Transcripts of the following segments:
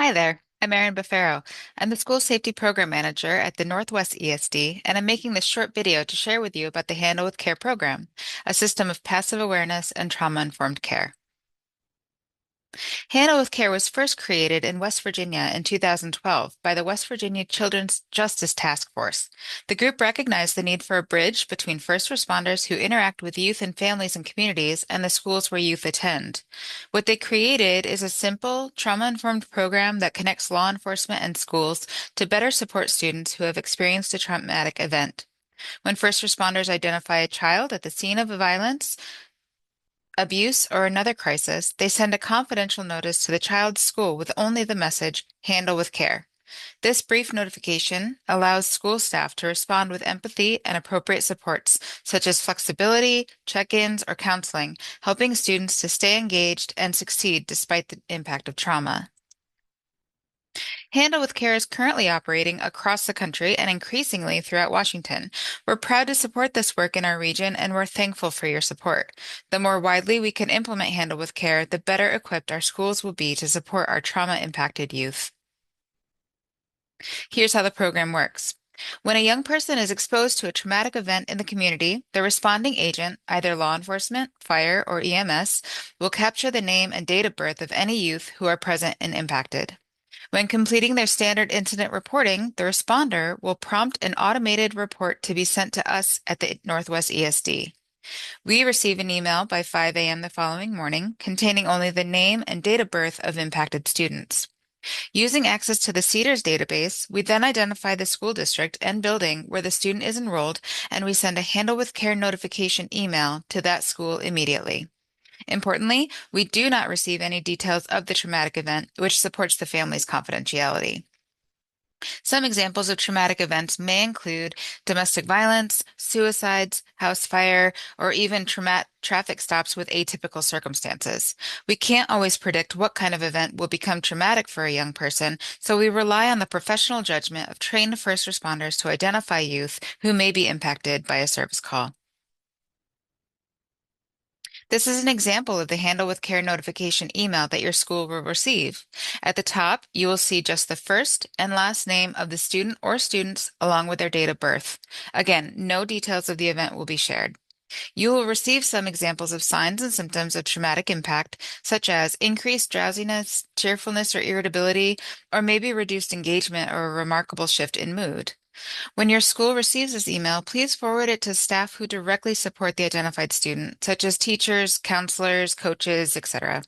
Hi there. I'm Erin Bafaro. I'm the School Safety Program Manager at the Northwest ESD, and I'm making this short video to share with you about the Handle with Care program, a system of passive awareness and trauma-informed care. Handle with Care was first created in West Virginia in 2012 by the West Virginia Children's Justice Task Force. The group recognized the need for a bridge between first responders who interact with youth and families and communities and the schools where youth attend. What they created is a simple, trauma-informed program that connects law enforcement and schools to better support students who have experienced a traumatic event. When first responders identify a child at the scene of a violence, abuse, or another crisis, they send a confidential notice to the child's school with only the message, "Handle with care." This brief notification allows school staff to respond with empathy and appropriate supports, such as flexibility, check-ins, or counseling, helping students to stay engaged and succeed despite the impact of trauma. Handle with Care is currently operating across the country and increasingly throughout Washington. We're proud to support this work in our region, and we're thankful for your support. The more widely we can implement Handle with Care, the better equipped our schools will be to support our trauma-impacted youth. Here's how the program works. When a young person is exposed to a traumatic event in the community, the responding agent, either law enforcement, fire, or EMS, will capture the name and date of birth of any youth who are present and impacted. When completing their standard incident reporting, the responder will prompt an automated report to be sent to us at the Northwest ESD. We receive an email by 5 a.m. the following morning containing only the name and date of birth of impacted students. Using access to the CEDARS database, we then identify the school district and building where the student is enrolled, and we send a Handle with Care notification email to that school immediately. Importantly, we do not receive any details of the traumatic event, which supports the family's confidentiality. Some examples of traumatic events may include domestic violence, suicides, house fire, or even traffic stops with atypical circumstances. We can't always predict what kind of event will become traumatic for a young person, so we rely on the professional judgment of trained first responders to identify youth who may be impacted by a service call. This is an example of the Handle with Care notification email that your school will receive. At the top, you will see just the first and last name of the student or students along with their date of birth. Again, no details of the event will be shared. You will receive some examples of signs and symptoms of traumatic impact, such as increased drowsiness, cheerfulness or irritability, or maybe reduced engagement or a remarkable shift in mood. When your school receives this email, please forward it to staff who directly support the identified student, such as teachers, counselors, coaches, etc.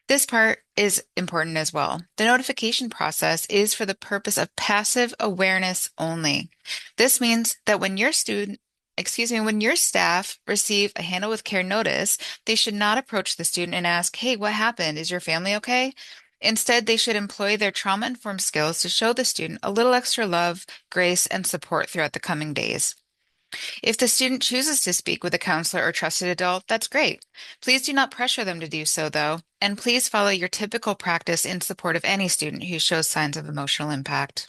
This part is important as well. The notification process is for the purpose of passive awareness only. This means that when when your staff receive a Handle with Care notice, they should not approach the student and ask, "Hey, what happened? Is your family okay?" Instead, they should employ their trauma-informed skills to show the student a little extra love, grace, and support throughout the coming days. If the student chooses to speak with a counselor or trusted adult, that's great. Please do not pressure them to do so, though, and please follow your typical practice in support of any student who shows signs of emotional impact.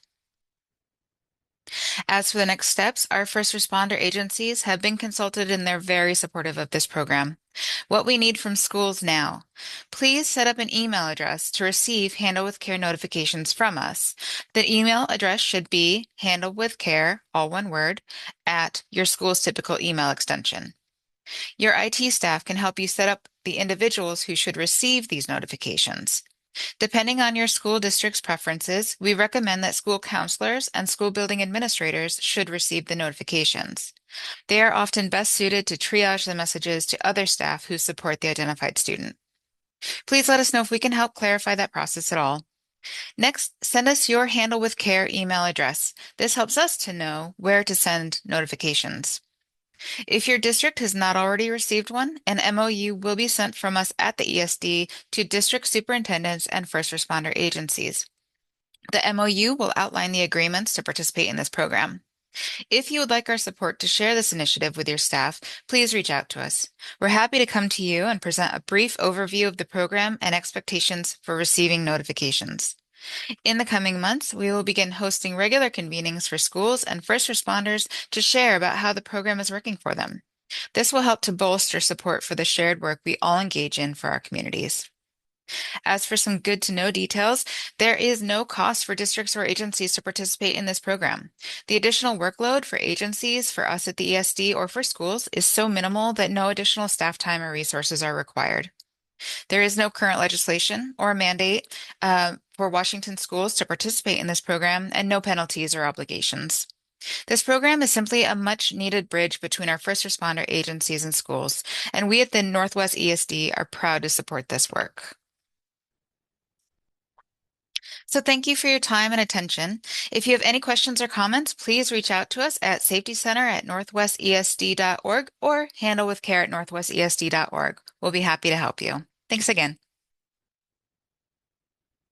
As for the next steps, our first responder agencies have been consulted and they're very supportive of this program. What we need from schools now. Please set up an email address to receive Handle with Care notifications from us. The email address should be handlewithcare, all one word, at your school's typical email extension. Your IT staff can help you set up the individuals who should receive these notifications. Depending on your school district's preferences, we recommend that school counselors and school building administrators should receive the notifications. They are often best suited to triage the messages to other staff who support the identified student. Please let us know if we can help clarify that process at all. Next, send us your Handle with Care email address. This helps us to know where to send notifications. If your district has not already received one, an MOU will be sent from us at the ESD to district superintendents and first responder agencies. The MOU will outline the agreements to participate in this program. If you would like our support to share this initiative with your staff, please reach out to us. We're happy to come to you and present a brief overview of the program and expectations for receiving notifications. In the coming months, we will begin hosting regular convenings for schools and first responders to share about how the program is working for them. This will help to bolster support for the shared work we all engage in for our communities. As for some good to know details, there is no cost for districts or agencies to participate in this program. The additional workload for agencies, for us at the ESD, or for schools is so minimal that no additional staff time or resources are required. There is no current legislation or mandate for Washington schools to participate in this program, and no penalties or obligations. This program is simply a much needed bridge between our first responder agencies and schools, and we at the Northwest ESD are proud to support this work. So thank you for your time and attention. If you have any questions or comments, please reach out to us at safetycenter@northwestesd.org or handlewithcare@northwestesd.org. We'll be happy to help you. Thanks again.